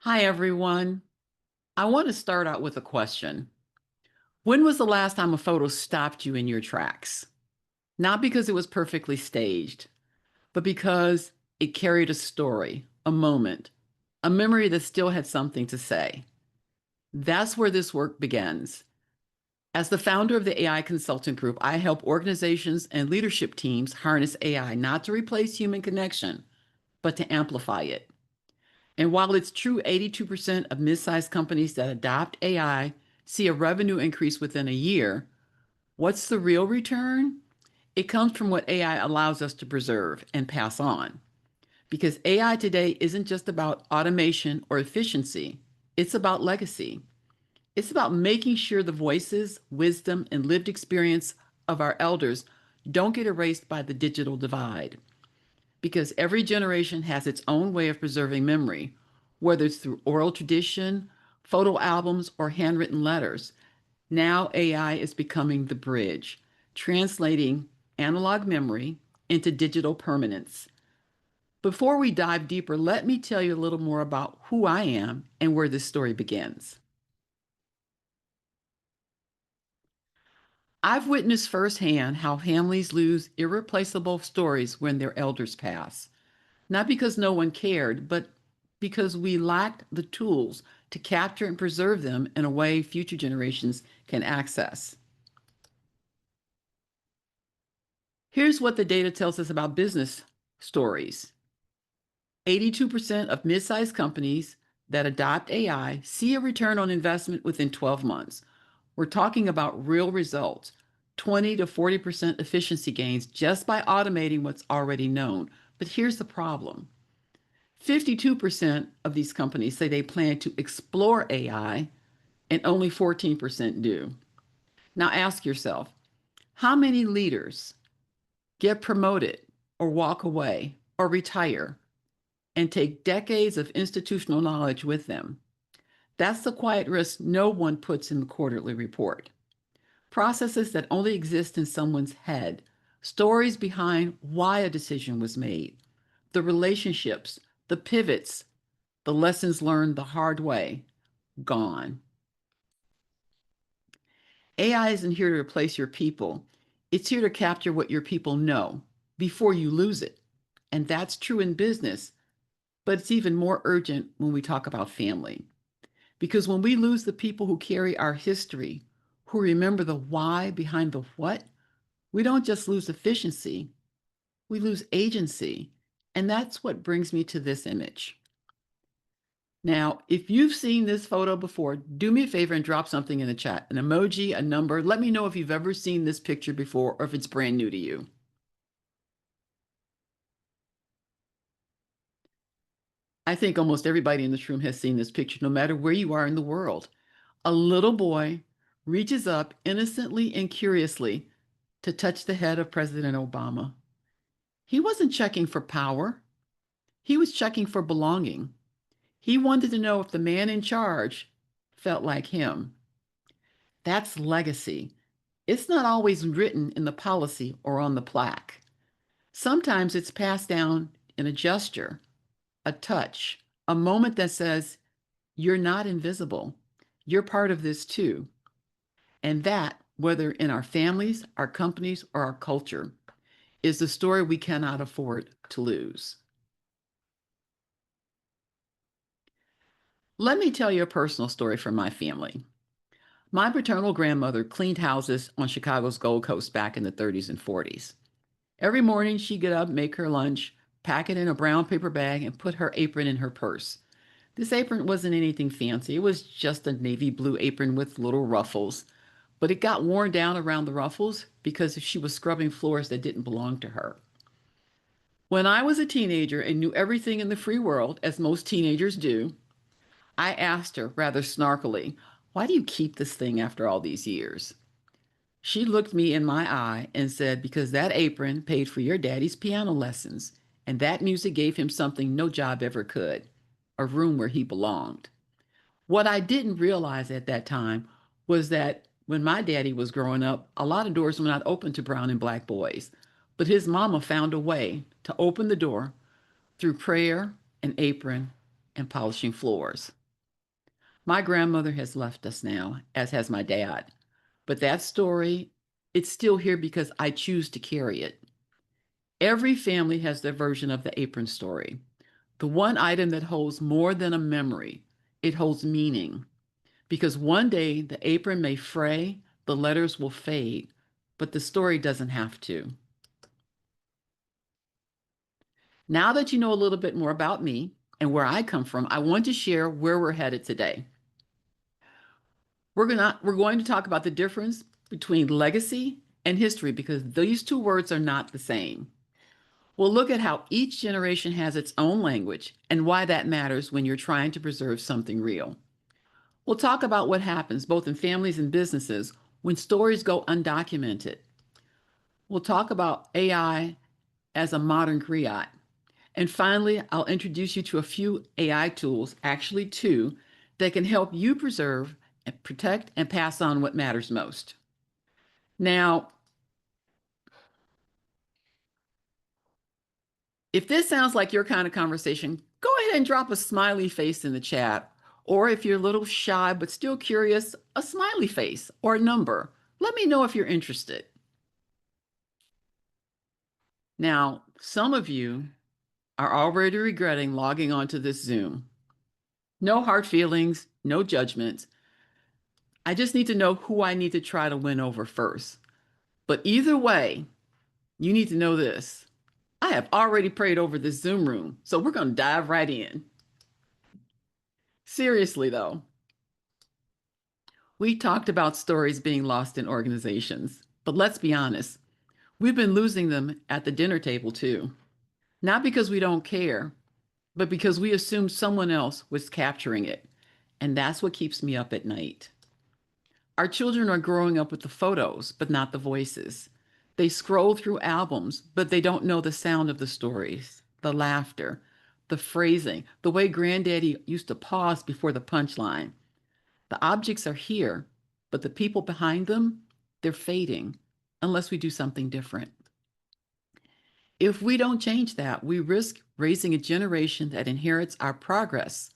Hi, everyone. I want to start out with a question. When was the last time a photo stopped you in your tracks? Not because it was perfectly staged, but because it carried a story, a moment, a memory that still had something to say. That's where this work begins. As the founder of the AI Consultant Group, I help organizations and leadership teams harness AI not to replace human connection, but to amplify it. And while it's true 82% of mid-sized companies that adopt AI see a revenue increase within a year, what's the real return? It comes from what AI allows us to preserve and pass on. Because AI today isn't just about automation or efficiency, it's about legacy. It's about making sure the voices, wisdom, and lived experience of our elders don't get erased by the digital divide, because every generation has its own way of preserving memory, whether it's through oral tradition, photo albums, or handwritten letters. Now AI is becoming the bridge, translating analog memory into digital permanence. Before we dive deeper, let me tell you a little more about who I am and where this story begins. I've witnessed firsthand how families lose irreplaceable stories when their elders pass. Not because no one cared, but because we lacked the tools to capture and preserve them in a way future generations can access. Here's what the data tells us about business stories. 82% of mid-sized companies that adopt AI see a return on investment within 12 months. We're talking about real results, 20 to 40% efficiency gains just by automating what's already known. But here's the problem. 52% of these companies say they plan to explore AI, and only 14% do. Now ask yourself, how many leaders get promoted or walk away or retire and take decades of institutional knowledge with them? That's the quiet risk no one puts in the quarterly report. Processes that only exist in someone's head, stories behind why a decision was made, the relationships, the pivots, the lessons learned the hard way, gone. AI isn't here to replace your people. It's here to capture what your people know before you lose it. And that's true in business, but it's even more urgent when we talk about family. Because when we lose the people who carry our history, who remember the why behind the what, we don't just lose efficiency, we lose agency. And that's what brings me to this image. Now, if you've seen this photo before, do me a favor and drop something in the chat, an emoji, a number. Let me know if you've ever seen this picture before or if it's brand new to you. I think almost everybody in this room has seen this picture, no matter where you are in the world. A little boy reaches up innocently and curiously to touch the head of President Obama. He wasn't checking for power, he was checking for belonging. He wanted to know if the man in charge felt like him. That's legacy. It's not always written in the policy or on the plaque. Sometimes it's passed down in a gesture, a touch, a moment that says, you're not invisible. You're part of this too. And that, whether in our families, our companies, or our culture, is the story we cannot afford to lose. Let me tell you a personal story from my family. My paternal grandmother cleaned houses on Chicago's Gold Coast back in the 30s and 40s. Every morning she'd get up, make her lunch, pack it in a brown paper bag, and put her apron in her purse. This apron wasn't anything fancy. It was just a navy blue apron with little ruffles, but it got worn down around the ruffles because she was scrubbing floors that didn't belong to her. When I was a teenager and knew everything in the free world, as most teenagers do, I asked her rather snarkily, "Why do you keep this thing after all these years?" She looked me in my eye and said, "Because that apron paid for your daddy's piano lessons, and that music gave him something no job ever could, a room where he belonged." What I didn't realize at that time was that when my daddy was growing up, a lot of doors were not open to brown and black boys, but his mama found a way to open the door through prayer, an apron, and polishing floors. My grandmother has left us now, as has my dad. But that story, it's still here because I choose to carry it. Every family has their version of the apron story. The one item that holds more than a memory, it holds meaning. Because one day the apron may fray, the letters will fade, but the story doesn't have to. Now that you know a little bit more about me and where I come from, I want to share where we're headed today. We're going to talk about the difference between legacy and history because these two words are not the same. We'll look at how each generation has its own language and why that matters when you're trying to preserve something real. We'll talk about what happens both in families and businesses when stories go undocumented. We'll talk about AI as a modern griot. And finally, I'll introduce you to a few AI tools, actually two, that can help you preserve and protect and pass on what matters most. Now, if this sounds like your kind of conversation, go ahead and drop a smiley face in the chat. Or if you're a little shy but still curious, a smiley face or a number. Let me know if you're interested. Now, some of you are already regretting logging onto this Zoom. No hard feelings, no judgments. I just need to know who I need to try to win over first. But either way, you need to know this. I have already prayed over this Zoom room, so we're going to dive right in. Seriously, though, we talked about stories being lost in organizations, but let's be honest, we've been losing them at the dinner table too. Not because we don't care, but because we assumed someone else was capturing it. And that's what keeps me up at night. Our children are growing up with the photos, but not the voices. They scroll through albums, but they don't know the sound of the stories, the laughter, the phrasing, the way Granddaddy used to pause before the punchline. The objects are here, but the people behind them, they're fading unless we do something different. If we don't change that, we risk raising a generation that inherits our progress,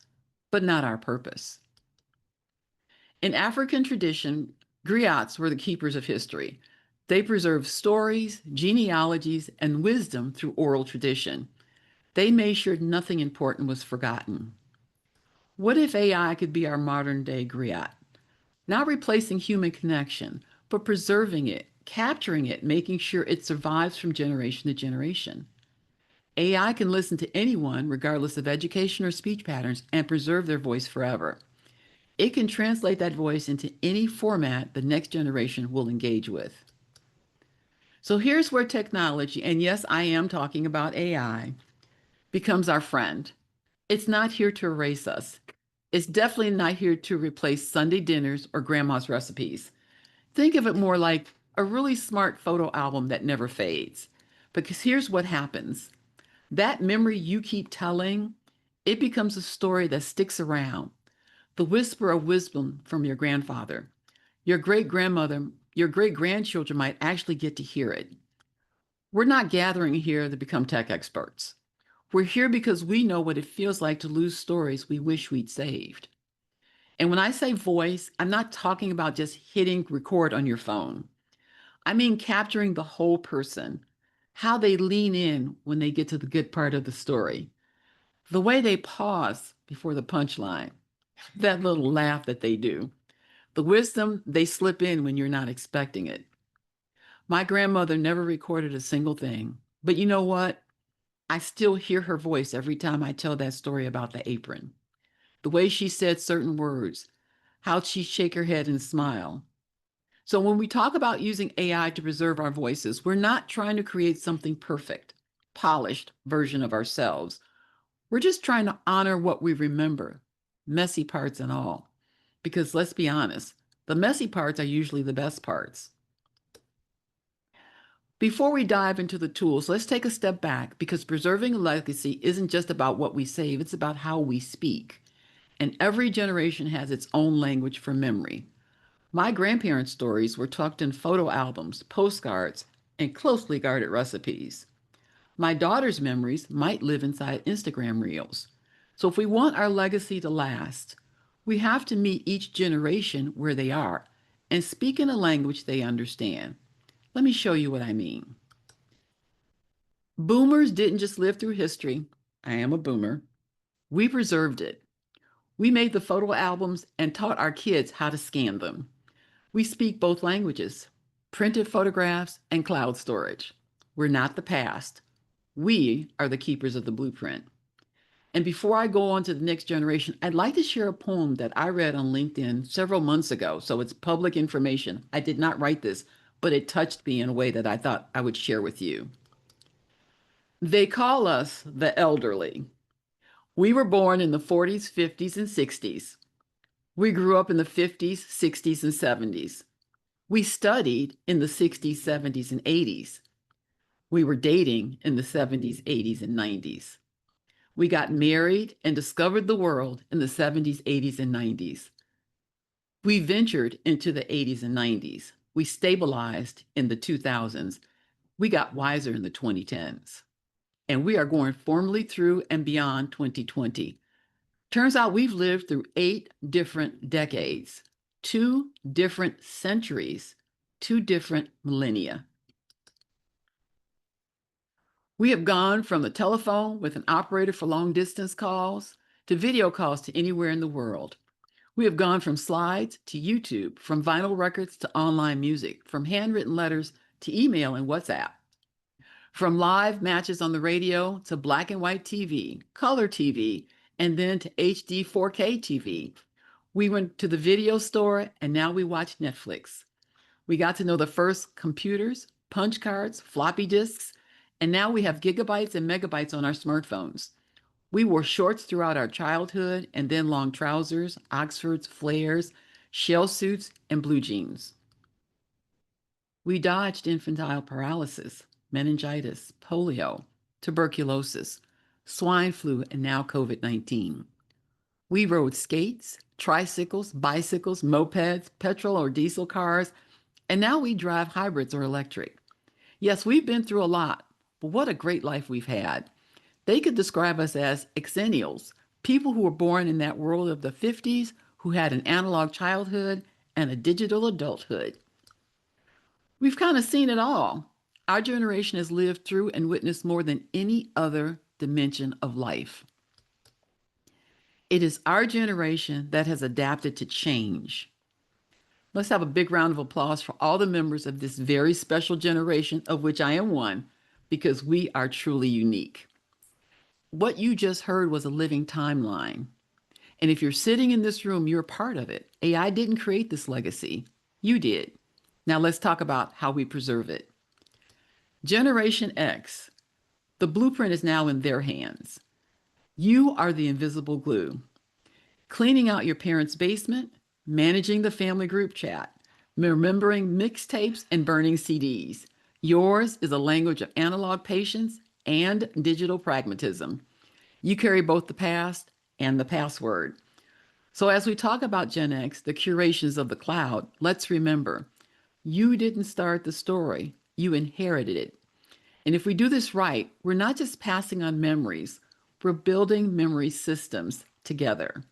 but not our purpose. In African tradition, griots were the keepers of history. They preserved stories, genealogies, and wisdom through oral tradition. They made sure nothing important was forgotten. What if AI could be our modern day griot? Not replacing human connection, but preserving it, capturing it, making sure it survives from generation to generation. AI can listen to anyone, regardless of education or speech patterns, and preserve their voice forever. It can translate that voice into any format the next generation will engage with. So here's where technology, and yes, I am talking about AI, becomes our friend. It's not here to erase us. It's definitely not here to replace Sunday dinners or grandma's recipes. Think of it more like a really smart photo album that never fades. Because here's what happens. That memory you keep telling, it becomes a story that sticks around. The whisper of wisdom from your grandfather, your great grandmother, your great grandchildren might actually get to hear it. We're not gathering here to become tech experts. We're here because we know what it feels like to lose stories we wish we'd saved. And when I say voice, I'm not talking about just hitting record on your phone. I mean capturing the whole person, how they lean in when they get to the good part of the story, the way they pause before the punchline, that little laugh that they do, the wisdom they slip in when you're not expecting it. My grandmother never recorded a single thing, but you know what? I still hear her voice every time I tell that story about the apron. The way she said certain words, how she'd shake her head and smile. So when we talk about using AI to preserve our voices, we're not trying to create something perfect, polished version of ourselves. We're just trying to honor what we remember, messy parts and all. Because let's be honest, the messy parts are usually the best parts. Before we dive into the tools, let's take a step back because preserving a legacy isn't just about what we save, it's about how we speak. And every generation has its own language for memory. My grandparents' stories were tucked in photo albums, postcards, and closely guarded recipes. My daughter's memories might live inside Instagram reels. So if we want our legacy to last, we have to meet each generation where they are and speak in a language they understand. Let me show you what I mean. Boomers didn't just live through history. I am a boomer. We preserved it. We made the photo albums and taught our kids how to scan them. We speak both languages, printed photographs and cloud storage. We're not the past. We are the keepers of the blueprint. And before I go on to the next generation, I'd like to share a poem that I read on LinkedIn several months ago. So it's public information. I did not write this, but it touched me in a way that I thought I would share with you. They call us the elderly. We were born in the 40s, 50s, and 60s. We grew up in the 50s, 60s, and 70s. We studied in the 60s, 70s, and 80s. We were dating in the 70s, 80s, and 90s. We got married and discovered the world in the 70s, 80s, and 90s. We ventured into the 80s and 90s. We stabilized in the 2000s. We got wiser in the 2010s. And we are going formally through and beyond 2020. Turns out we've lived through 8 different decades, 2 different centuries, 2 different millennia. We have gone from the telephone with an operator for long distance calls to video calls to anywhere in the world. We have gone from slides to YouTube, from vinyl records to online music, from handwritten letters to email and WhatsApp, from live matches on the radio to black and white TV, color TV, and then to HD 4K TV. We went to the video store and now we watch Netflix. We got to know the first computers, punch cards, floppy disks, and now we have gigabytes and megabytes on our smartphones. We wore shorts throughout our childhood and then long trousers, Oxfords, flares, shell suits, and blue jeans. We dodged infantile paralysis, meningitis, polio, tuberculosis, swine flu, and now COVID-19. We rode skates, tricycles, bicycles, mopeds, petrol or diesel cars, and now we drive hybrids or electric. Yes, we've been through a lot, but what a great life we've had. They could describe us as exennials, people who were born in that world of the 50s who had an analog childhood and a digital adulthood. We've kind of seen it all. Our generation has lived through and witnessed more than any other dimension of life. It is our generation that has adapted to change. Let's have a big round of applause for all the members of this very special generation, of which I am one, because we are truly unique. What you just heard was a living timeline. And if you're sitting in this room, you're a part of it. AI didn't create this legacy. You did. Now let's talk about how we preserve it. Generation X, the blueprint is now in their hands. You are the invisible glue. Cleaning out your parents' basement, managing the family group chat, remembering mixtapes and burning CDs. Yours is a language of analog patience and digital pragmatism. You carry both the past and the password. So as we talk about Gen X, the curations of the cloud, let's remember, you didn't start the story, you inherited it. And if we do this right, we're not just passing on memories, we're building memory systems together.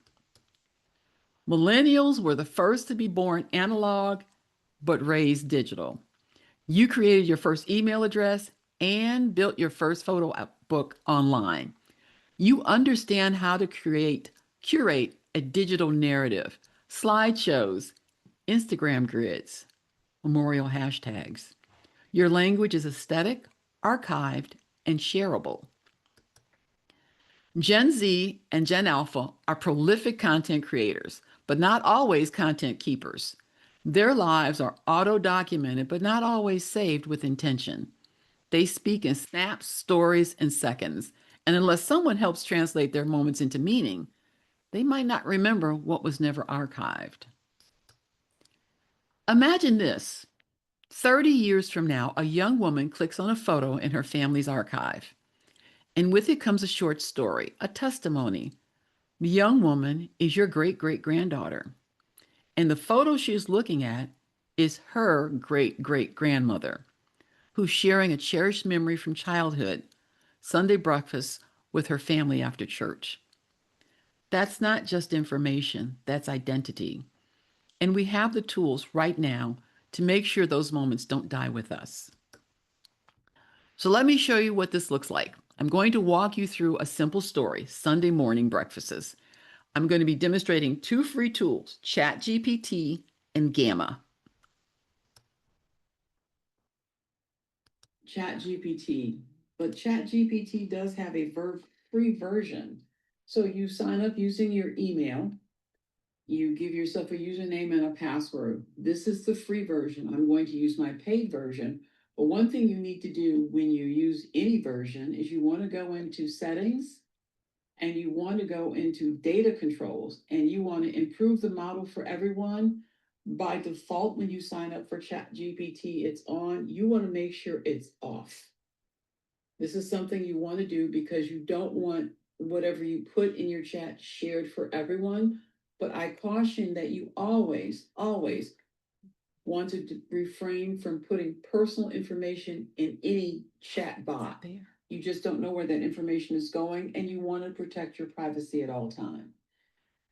Millennials were the first to be born analog, but raised digital. You created your first email address and built your first photo book online. You understand how to curate a digital narrative, slideshows, Instagram grids, memorial hashtags. Your language is aesthetic, archived, and shareable. Gen Z and Gen Alpha are prolific content creators, but not always content keepers. Their lives are auto-documented, but not always saved with intention. They speak in snaps, stories, and seconds, and unless someone helps translate their moments into meaning, they might not remember what was never archived. Imagine this. 30 years from now, a young woman clicks on a photo in her family's archive, and with it comes a short story, a testimony. The young woman is your great-great-granddaughter, and the photo she's looking at is her great-great-grandmother, who's sharing a cherished memory from childhood, Sunday breakfast with her family after church. That's not just information, that's identity. And we have the tools right now to make sure those moments don't die with us. So let me show you what this looks like. I'm going to walk you through a simple story, Sunday morning breakfasts. I'm going to be demonstrating two free tools, ChatGPT and Gamma. ChatGPT, but ChatGPT does have a free version. So you sign up using your email, you give yourself a username and a password. This is the free version. I'm going to use my paid version. But one thing you need to do when you use any version is you want to go into settings and you want to go into data controls and you want to improve the model for everyone. By default, when you sign up for ChatGPT, it's on. You want to make sure it's off. This is something you want to do because you don't want whatever you put in your chat shared for everyone. But I caution that you always want to refrain from putting personal information in any chat bot. You just don't know where that information is going, and you want to protect your privacy at all times.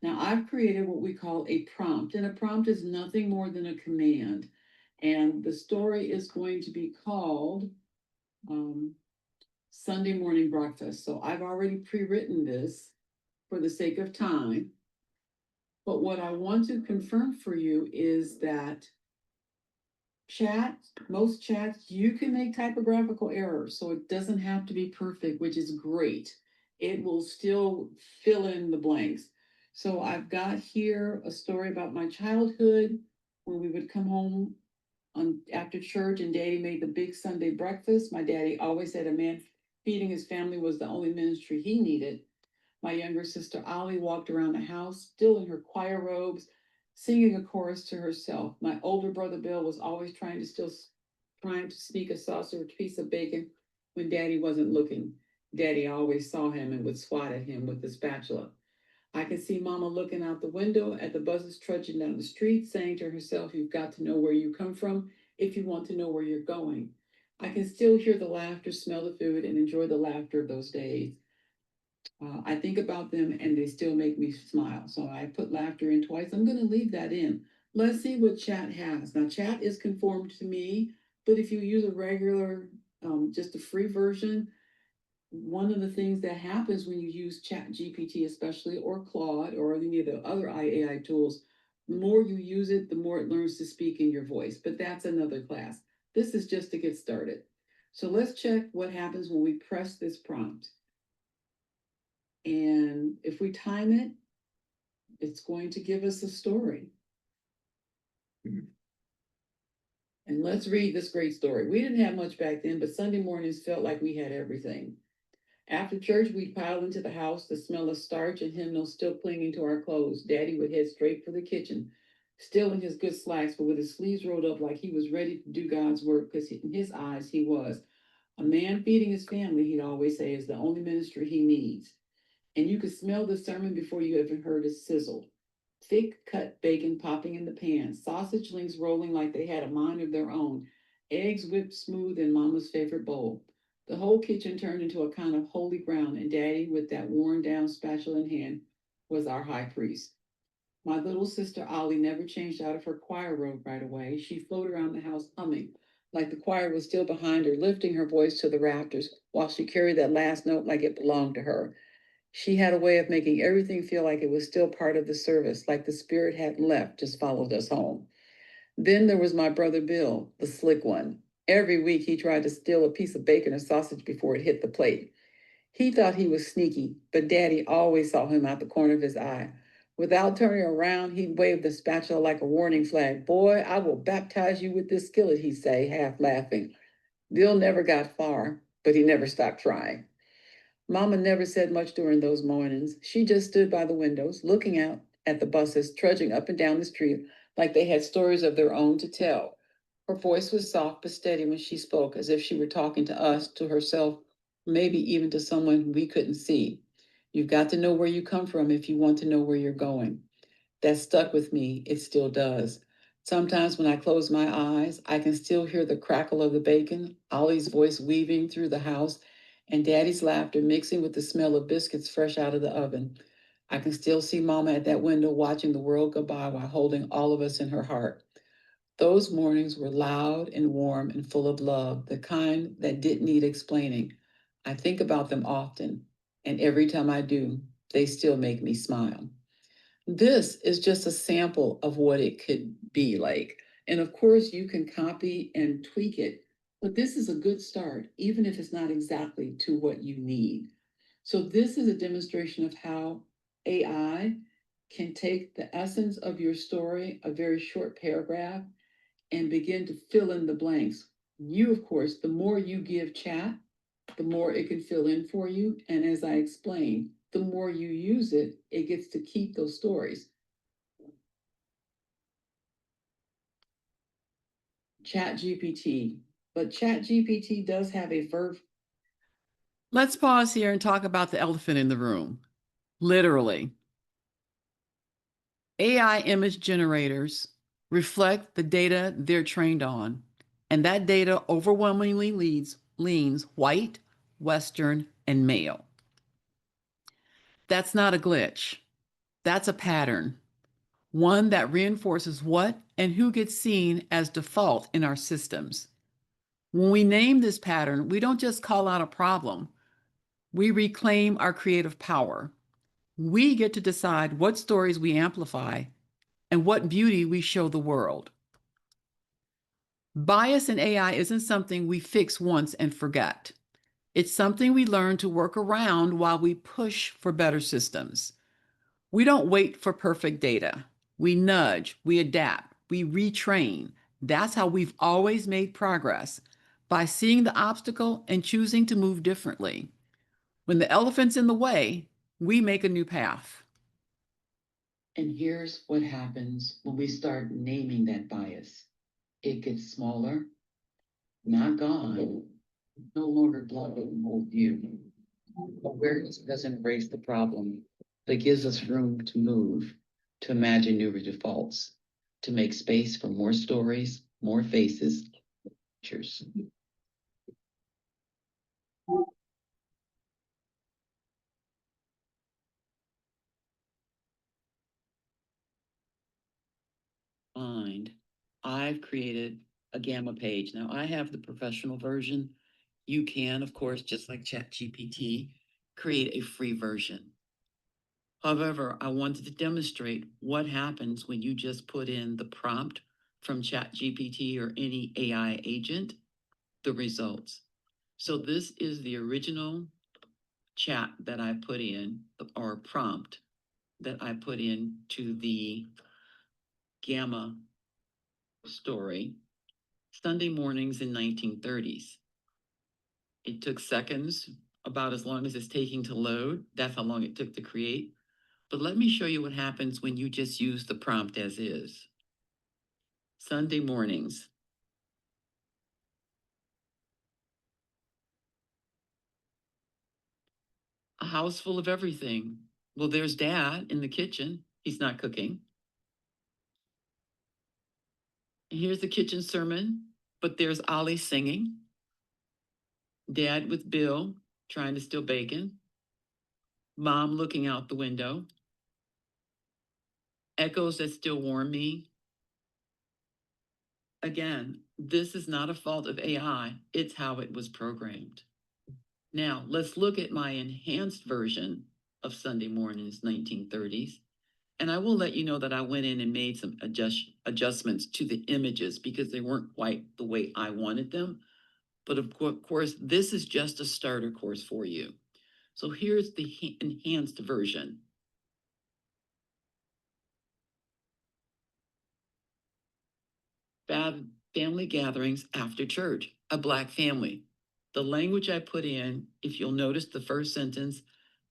Now, I've created what we call a prompt, and a prompt is nothing more than a command. And the story is going to be called Sunday morning breakfast. So I've already pre-written this for the sake of time. But what I want to confirm for you is that most chats, you can make typographical errors. So it doesn't have to be perfect, which is great. It will still fill in the blanks. So I've got here a story about my childhood when we would come home after church and daddy made the big Sunday breakfast. My daddy always said a man feeding his family was the only ministry he needed. My younger sister Ollie walked around the house, still in her choir robes, singing a chorus to herself. My older brother Bill was always trying to sneak a saucer piece of bacon when Daddy wasn't looking. Daddy always saw him and would swat at him with the spatula. I can see Mama looking out the window at the buses trudging down the street, saying to herself, "You've got to know where you come from if you want to know where you're going." I can still hear the laughter, smell the food, and enjoy the laughter of those days. I think about them and they still make me smile. So I put laughter in twice. I'm going to leave that in. Let's see what chat has. Now, chat is conformed to me, but if you use a regular, just a free version, one of the things that happens when you use Chat GPT, especially, or Claude, or any of the other AI tools, the more you use it, the more it learns to speak in your voice. But that's another class. This is just to get started. So let's check what happens when we press this prompt. And if we time it, it's going to give us a story. And let's read this great story. We didn't have much back then, but Sunday mornings felt like we had everything. After church, we'd pile into the house, the smell of starch and hymnals still clinging to our clothes. Daddy would head straight for the kitchen, still in his good slacks, but with his sleeves rolled up like he was ready to do God's work, because in his eyes, he was. A man feeding his family, he'd always say, is the only ministry he needs. And you could smell the sermon before you ever heard it sizzle. Thick cut bacon popping in the pan, sausage links rolling like they had a mind of their own, eggs whipped smooth in Mama's favorite bowl. The whole kitchen turned into a kind of holy ground, and Daddy, with that worn down spatula in hand, was our high priest. My little sister Ollie never changed out of her choir robe right away. She floated around the house humming, like the choir was still behind her, lifting her voice to the rafters while she carried that last note like it belonged to her. She had a way of making everything feel like it was still part of the service, like the spirit hadn't left, just followed us home. Then there was my brother Bill, the slick one. Every week he tried to steal a piece of bacon or sausage before it hit the plate. He thought he was sneaky, but Daddy always saw him out the corner of his eye. Without turning around, he'd wave the spatula like a warning flag. "Boy, I will baptize you with this skillet," he'd say, half laughing. Bill never got far, but he never stopped trying. Mama never said much during those mornings. She just stood by the windows, looking out at the buses trudging up and down the street like they had stories of their own to tell. Her voice was soft but steady when she spoke, as if she were talking to us, to herself, maybe even to someone we couldn't see. "You've got to know where you come from if you want to know where you're going." That stuck with me. It still does. Sometimes when I close my eyes, I can still hear the crackle of the bacon, Ollie's voice weaving through the house, and Daddy's laughter mixing with the smell of biscuits fresh out of the oven. I can still see Mama at that window watching the world go by while holding all of us in her heart. Those mornings were loud and warm and full of love, the kind that didn't need explaining. I think about them often, and every time I do, they still make me smile. This is just a sample of what it could be like. And of course, you can copy and tweak it, but this is a good start, even if it's not exactly to what you need. So, this is a demonstration of how AI can take the essence of your story, a very short paragraph, and begin to fill in the blanks. You, of course, the more you give chat, the more it can fill in for you. And as I explained, the more you use it, it gets to keep those stories. Chat GPT, but Chat GPT does have a verb. Let's pause here and talk about the elephant in the room. Literally, AI image generators reflect the data they're trained on, and that data overwhelmingly leans white, Western, and male. That's not a glitch. That's a pattern, one that reinforces what and who gets seen as default in our systems. When we name this pattern, we don't just call out a problem, we reclaim our creative power. We get to decide what stories we amplify and what beauty we show the world. Bias in AI isn't something we fix once and forget. It's something we learn to work around while we push for better systems. We don't wait for perfect data. We nudge, we adapt, we retrain. That's how we've always made progress, by seeing the obstacle and choosing to move differently. When the elephant's in the way, we make a new path. And here's what happens when we start naming that bias. It gets smaller, not gone, no longer blocking the whole view. Awareness doesn't erase the problem, but gives us room to move, to imagine new defaults, to make space for more stories, more faces. Cheers. Mind, I've created a Gamma page. Now I have the professional version. You can, of course, just like ChatGPT, create a free version. However, I wanted to demonstrate what happens when you just put in the prompt from ChatGPT or any AI agent, the results. So this is the original chat that I put in, or prompt that I put in to the Gamma story, Sunday mornings in 1930s. It took seconds, about as long as it's taking to load. That's how long it took to create. But let me show you what happens when you just use the prompt as is. Sunday mornings. A house full of everything. Well, there's Dad in the kitchen. He's not cooking. And here's the kitchen sermon, but there's Ollie singing. Dad with Bill trying to steal bacon. Mom looking out the window. Echoes that still warm me. Again, this is not a fault of AI. It's how it was programmed. Now, let's look at my enhanced version of Sunday Mornings 1930s. And I will let you know that I went in and made some adjustments to the images because they weren't quite the way I wanted them. But of course, this is just a starter course for you. So here's the enhanced version. Family gatherings after church, a Black family. The language I put in, if you'll notice the first sentence,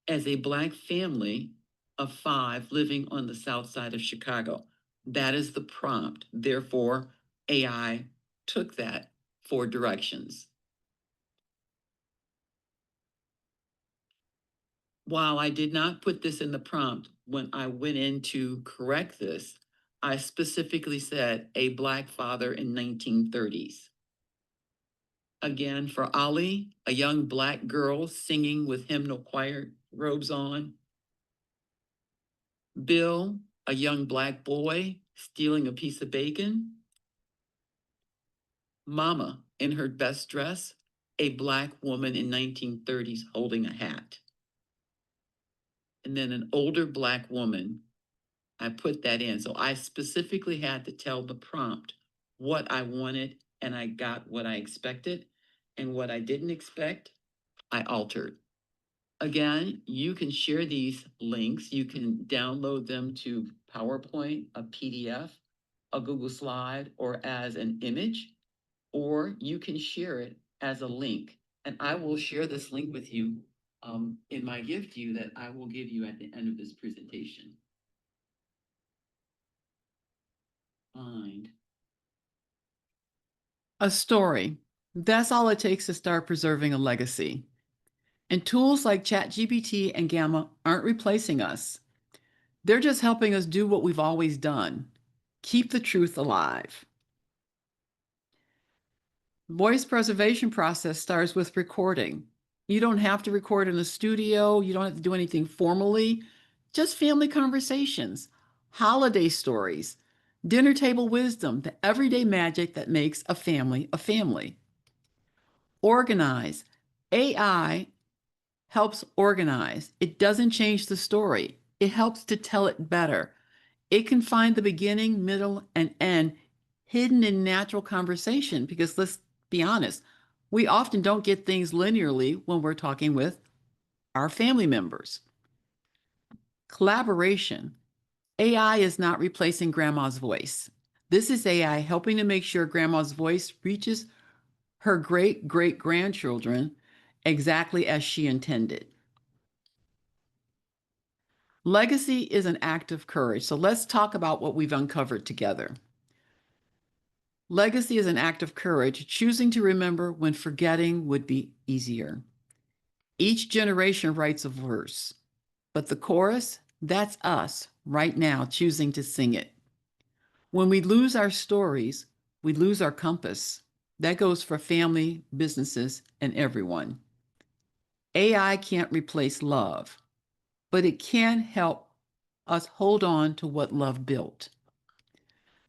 as a Black family of 5 living on the south side of Chicago. That is the prompt. Therefore, AI took that for directions. While I did not put this in the prompt, when I went in to correct this, I specifically said a Black father in 1930s. Again, for Ollie, a young Black girl singing with hymnal choir robes on. Bill, a young black boy stealing a piece of bacon. Mama, in her best dress, a black woman in 1930s holding a hat. And then an older black woman. I put that in. So I specifically had to tell the prompt what I wanted, and I got what I expected. And what I didn't expect, I altered. Again, you can share these links. You can download them to PowerPoint, a PDF, a Google Slide, or as an image, or you can share it as a link. And I will share this link with you in my gift to you that I will give you at the end of this presentation. Find a story. That's all it takes to start preserving a legacy. And tools like ChatGPT and Gamma aren't replacing us. They're just helping us do what we've always done. Keep the truth alive. Voice preservation process starts with recording. You don't have to record in a studio. You don't have to do anything formally. Just family conversations, holiday stories, dinner table wisdom, the everyday magic that makes a family a family. Organize. AI helps organize. It doesn't change the story. It helps to tell it better. It can find the beginning, middle, and end hidden in natural conversation because let's be honest, we often don't get things linearly when we're talking with our family members. Collaboration. AI is not replacing grandma's voice. This is AI helping to make sure grandma's voice reaches her great great grandchildren exactly as she intended. Legacy is an act of courage. So let's talk about what we've uncovered together. Legacy is an act of courage, choosing to remember when forgetting would be easier. Each generation writes a verse, but the chorus, that's us right now choosing to sing it. When we lose our stories, we lose our compass. That goes for family, businesses, and everyone. AI can't replace love, but it can help us hold on to what love built.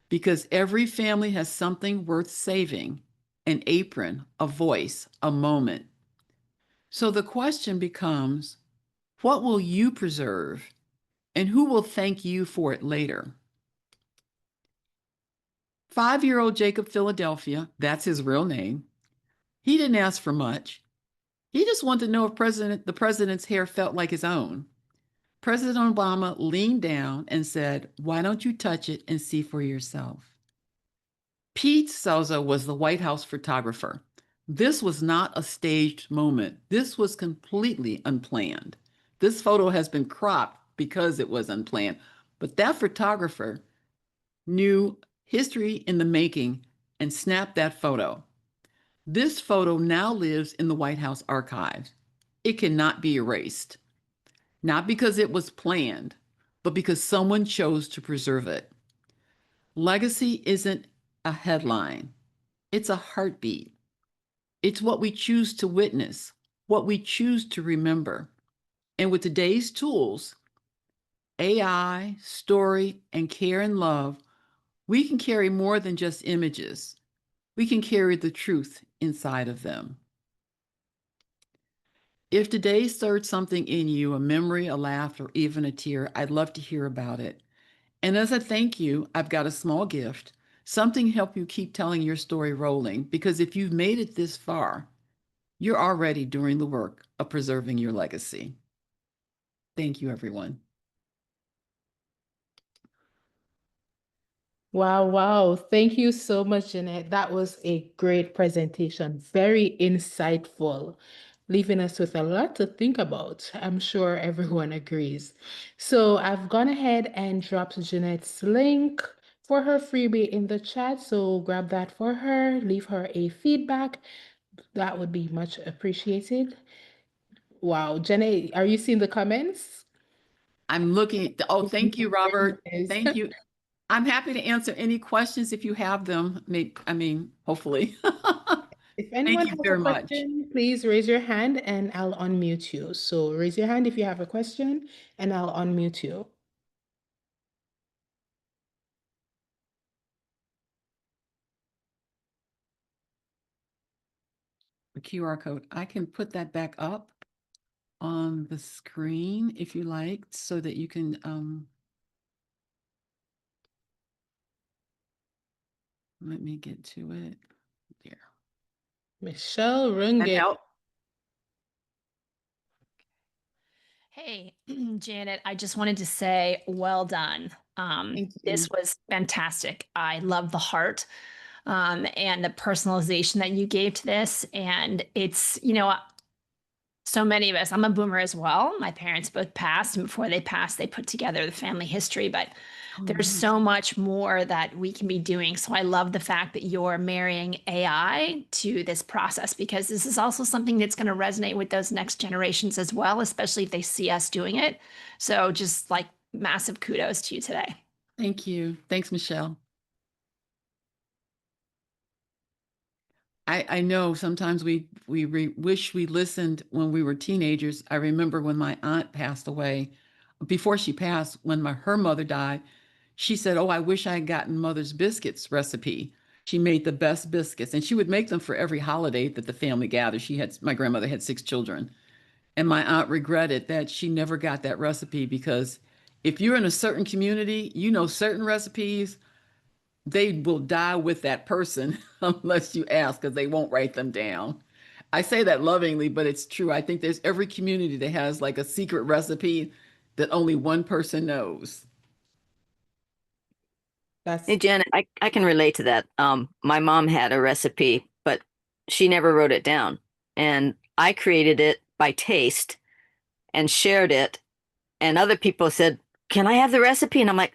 Because every family has something worth saving, an apron, a voice, a moment. So the question becomes, what will you preserve and who will thank you for it later? 5-year-old Jacob Philadelphia, that's his real name, he didn't ask for much. He just wanted to know if the president's hair felt like his own. President Obama leaned down and said, "Why don't you touch it and see for yourself?" Pete Souza was the White House photographer. This was not a staged moment. This was completely unplanned. This photo has been cropped because it was unplanned. But that photographer knew history in the making and snapped that photo. This photo now lives in the White House archives. It cannot be erased, not because it was planned, but because someone chose to preserve it. Legacy isn't a headline, it's a heartbeat. It's what we choose to witness, what we choose to remember. And with today's tools, AI, story, and care and love, we can carry more than just images. We can carry the truth inside of them. If today stirred something in you, a memory, a laugh, or even a tear, I'd love to hear about it. And as a thank you, I've got a small gift, something to help you keep telling your story rolling, because if you've made it this far, you're already doing the work of preserving your legacy. Thank you, everyone. Wow, wow. Thank you so much, Jeanette. That was a great presentation, very insightful, leaving us with a lot to think about. I'm sure everyone agrees. So I've gone ahead and dropped Jeanette's link for her freebie in the chat. So grab that for her, leave her a feedback. That would be much appreciated. Wow, Jeanette, are you seeing the comments? I'm looking, oh, thank you, Robert. Yes. Thank you. I'm happy to answer any questions if you have them. Hopefully. If Thank anyone you has a very much. question, please raise your hand and I'll unmute you. So raise your hand if you have a question and I'll unmute you. QR code. I can put that back up on the screen if you like, so that you can let me get to it. There. Michelle That Runge. help? Hey, Janet, I just wanted to say well done. Thank This you. was fantastic. I love the heart and the personalization that you gave to this. And it's, so many of us, I'm a boomer as well. My parents both passed, and before they passed, they put together the family history. But Oh, there's nice. so much more that we can be doing. So I love the fact that you're marrying AI to this process, because this is also something that's going to resonate with those next generations as well, especially if they see us doing it. So just like massive kudos to you today. Thank you. Thanks, Michelle. I know sometimes we wish we listened when we were teenagers. I remember when my aunt passed away. Before she passed, when her mother died, she said, "Oh, I wish I had gotten Mother's biscuits recipe. She made the best biscuits, and she would make them for every holiday that the family gathered." My grandmother had 6 children, and my aunt regretted that she never got that recipe, because if you're in a certain community, you know certain recipes, they will die with that person unless you ask, because they won't write them down. I say that lovingly, but it's true. I think there's every community that has like a secret recipe that only one person knows. Hey That's Janet, I can relate to that. My mom had a recipe, but she never wrote it down. And I created it by taste and shared it. And other people said, "Can I have the recipe?" And I'm like,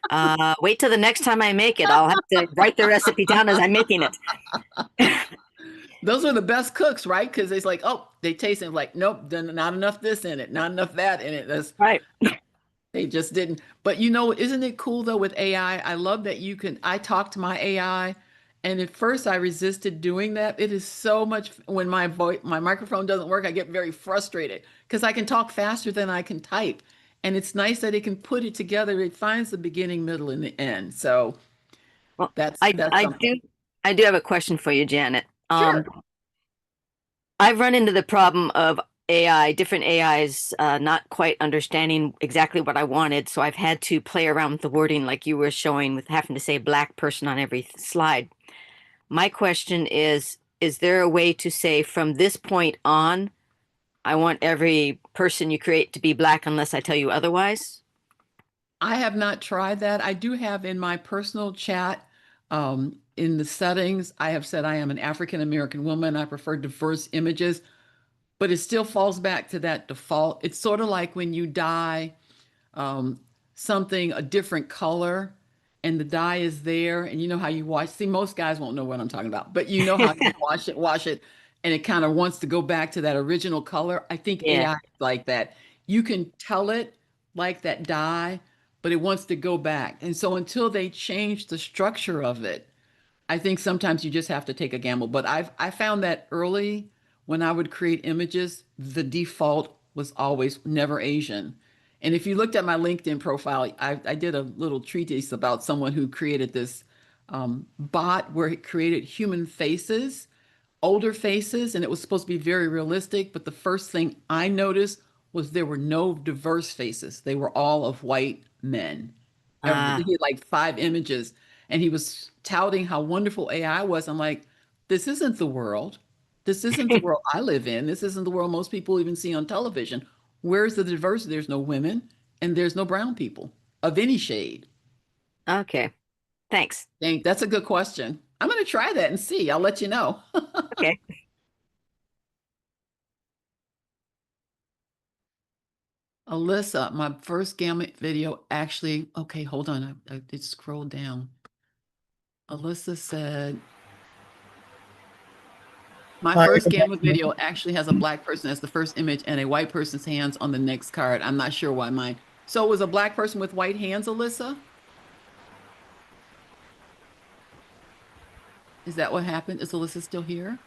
wait till the next time I make it. I'll have to write the recipe down as I'm making it. Those are the best cooks, right? Because it's like, oh, they taste it like, nope, not enough this in it, not enough that in it. Right. They just didn't. But isn't it cool though with AI? I love that I talk to my AI, and at first I resisted doing that. It is so much when my microphone doesn't work, I get very frustrated because I can talk faster than I can type. And it's nice that it can put it together. It finds the beginning, middle, and the end. So Well, that's I that's I something. do have a question for you, Janet. Sure. I've run into the problem of AI, different AIs, not quite understanding exactly what I wanted. So I've had to play around with the wording like you were showing, with having to say black person on every slide. My question is there a way to say from this point on, I want every person you create to be black unless I tell you otherwise? I have not tried that. I do have in my personal chat, in the settings, I have said I am an African American woman. I prefer diverse images, but it still falls back to that default. It's sort of like when you dye um, something a different color and the dye is there, and you know how you wash. See, most guys won't know what I'm talking about, but you know how you wash it, and it kind of wants to go back to that original color. I think Yeah. AI is like that. You can tell it like that dye, but it wants to go back. And so until they change the structure of it, I think sometimes you just have to take a gamble. But I found that early when I would create images, the default was always never Asian. And if you looked at my LinkedIn profile, I did a little treatise about someone who created this bot where it created human faces, older faces, and it was supposed to be very realistic. But the first thing I noticed was there were no diverse faces. They were all of white men. He had like 5 images, and he was touting how wonderful AI was. I'm like, this isn't the world. This isn't the world I live in. This isn't the world most people even see on television. Where's the diversity? There's no women and there's no brown people of any shade. Okay. Thanks. Dang, that's a good question. I'm going to try that and see. I'll let you know. Okay. Alyssa, my first gamut video actually, okay, hold on. I did scroll down. Alyssa said, my Hi, first good gamut video afternoon. actually has a black person as the first image and a white person's hands on the next card. I'm not sure why mine. So it was a black person with white hands, Alyssa? Is that what happened? Is Alyssa still here?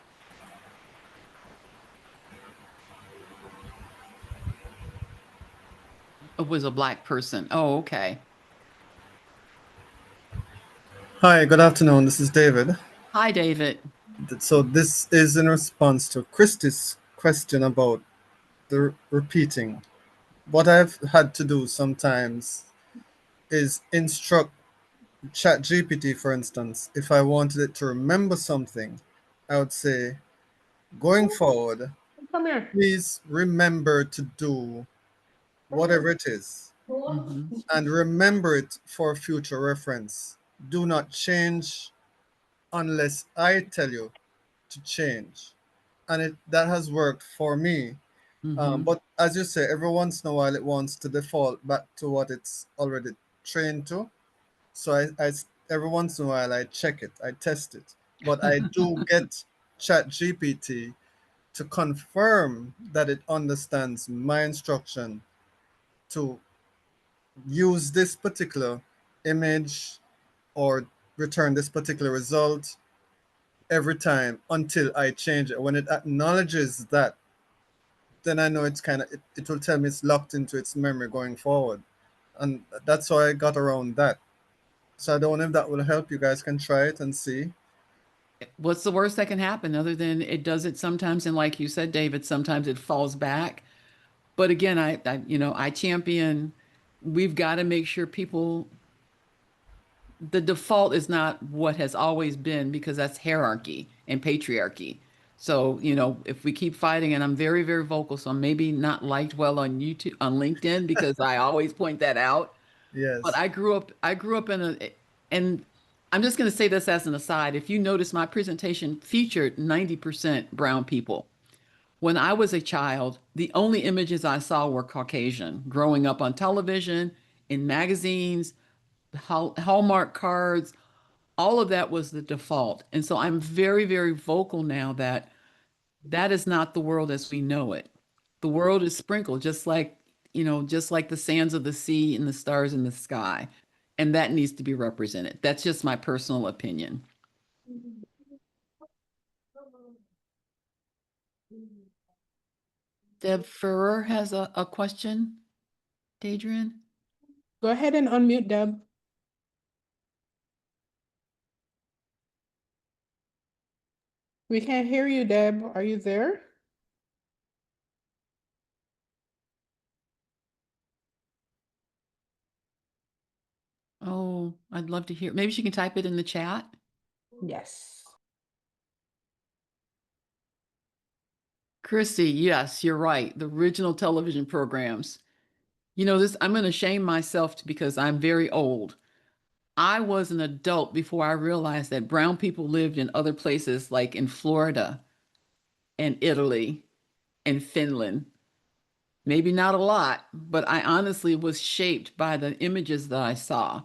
It was a black person. Oh, okay. Hi, good afternoon. This is David. Hi, David. So this is in response to Christy's question about the repeating. What I've had to do sometimes is instruct ChatGPT, for instance, if I wanted it to remember something, I would say, going forward, Come here. please remember to do whatever it is, Mhm. and remember it for future reference. Do not change unless I tell you to change. And that has worked for me. Mhm. But as you say, every once in a while it wants to default back to what it's already trained to. So every once in a while I check it, I test it. But I do get ChatGPT to confirm that it understands my instruction to use this particular image or return this particular result every time until I change it. When it acknowledges that, then I know it's it will tell me it's locked into its memory going forward. And that's how I got around that. So I don't know if that will help. You guys can try it and see. What's the worst that can happen other than it does it sometimes? And like you said, David, sometimes it falls back. But again, I champion, we've got to make sure people, the default is not what has always been because that's hierarchy and patriarchy. So, if we keep fighting, and I'm very, very vocal, so I'm maybe not liked well on YouTube, on LinkedIn, because I always point that out. But Yes. I grew up and I'm just going to say this as an aside. If you notice, my presentation featured 90% brown people. When I was a child, the only images I saw were Caucasian, growing up on television, in magazines, Hallmark cards, all of that was the default. And so I'm very, very vocal now that that is not the world as we know it. The world is sprinkled just like the sands of the sea and the stars in the sky. And that needs to be represented. That's just my personal opinion. Deb Ferrer has a question. Adrian? Go ahead and unmute Deb. We can't hear you, Deb. Are you there? Oh, I'd love to hear. Maybe she can type it in the chat. Yes. Christy, yes, you're right. The original television programs. I'm going to shame myself because I'm very old. I was an adult before I realized that brown people lived in other places like in Florida and Italy and Finland. Maybe not a lot, but I honestly was shaped by the images that I saw.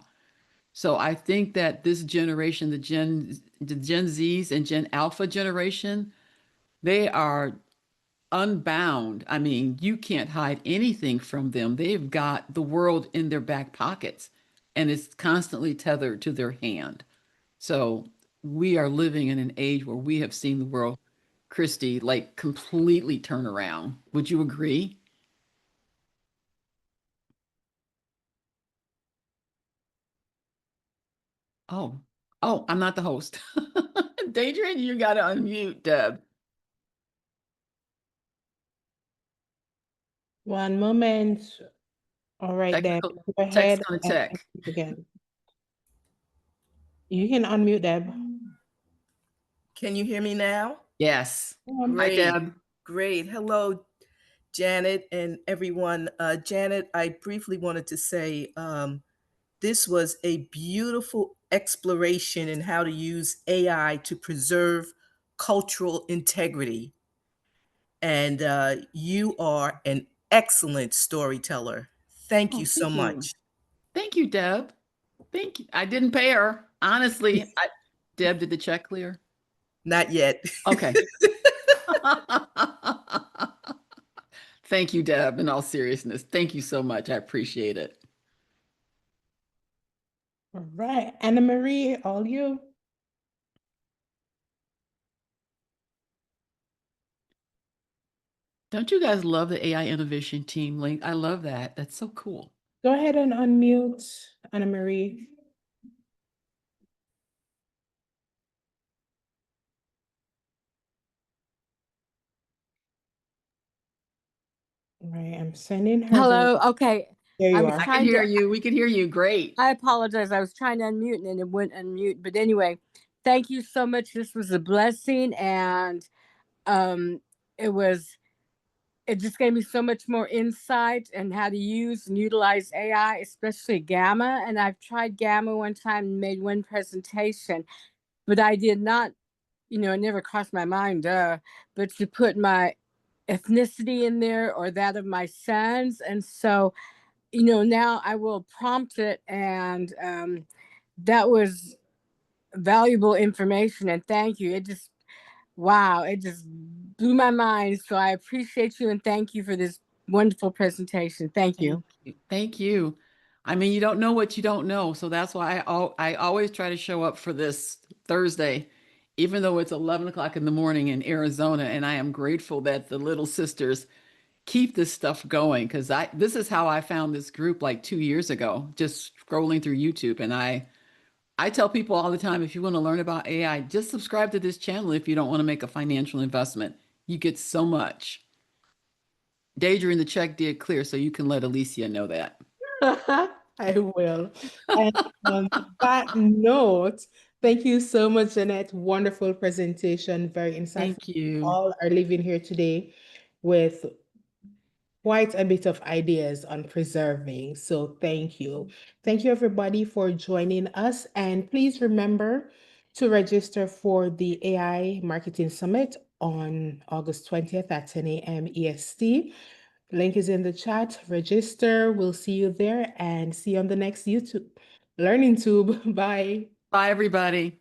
So I think that this generation, the Gen Zs and Gen Alpha generation, they are unbound. I mean, you can't hide anything from them. They've got the world in their back pockets and it's constantly tethered to their hand. So we are living in an age where we have seen the world, Christy, like completely turn around. Would you agree? Oh, oh, I'm not the host. Adrian, you got to unmute, Deb. One moment. All right, Deb. Technical, Go tech's ahead gonna and tech. unmute again. You can unmute Deb. Can you hear me now? Yes. Hi, Great, Deb. great. Hello, Janet and everyone. Janet, I briefly wanted to say this was a beautiful exploration in how to use AI to preserve cultural integrity. And you are an excellent storyteller. Thank Oh, you so thank you. much. Thank you, Deb. Thank you. I didn't pay her. Honestly, Deb, did the check clear? Not yet. Okay. Thank you, Deb, in all seriousness. Thank you so much. I appreciate it. All right. Anna Marie, all you. Don't you guys love the AI innovation team link? I love that. That's so cool. Go ahead and unmute Anna Marie. All right, I'm sending her. Hello. Okay. There I you was are. I can trying hear to, you. We can hear you. Great. I apologize. I was trying to unmute and it wouldn't unmute. But anyway, thank you so much. This was a blessing. And um, it was, it just gave me so much more insight and how to use and utilize AI, especially Gamma. And I've tried Gamma one time and made one presentation, but I did not, it never crossed my mind, but to put my ethnicity in there or that of my sons. And so, now I will prompt it, and that was valuable information. And thank you. It just, wow, it just blew my mind. So I appreciate you and thank you for this wonderful presentation. Thank you. Thank you. Thank you. I mean, you don't know what you don't know. So that's why I always try to show up for this Thursday, even though it's 11 o'clock in the morning in Arizona. And I am grateful that the little sisters keep this stuff going because this is how I found this group like 2 years ago, just scrolling through YouTube. And I tell people all the time, if you want to learn about AI, just subscribe to this channel if you don't want to make a financial investment. You get so much. Deidre, the check did clear, so you can let Alicia know that. I will. And on that note, thank you so much, Jeanette. Wonderful presentation, very insightful. Thank you. All are leaving here today with quite a bit of ideas on preserving. So thank you. Thank you, everybody, for joining us. And please remember to register for the AI Marketing Summit on August 20th at 10 a.m. EST. Link is in the chat. Register. We'll see you there and see you on the next YouTube Learning Tube. Bye. Bye, everybody.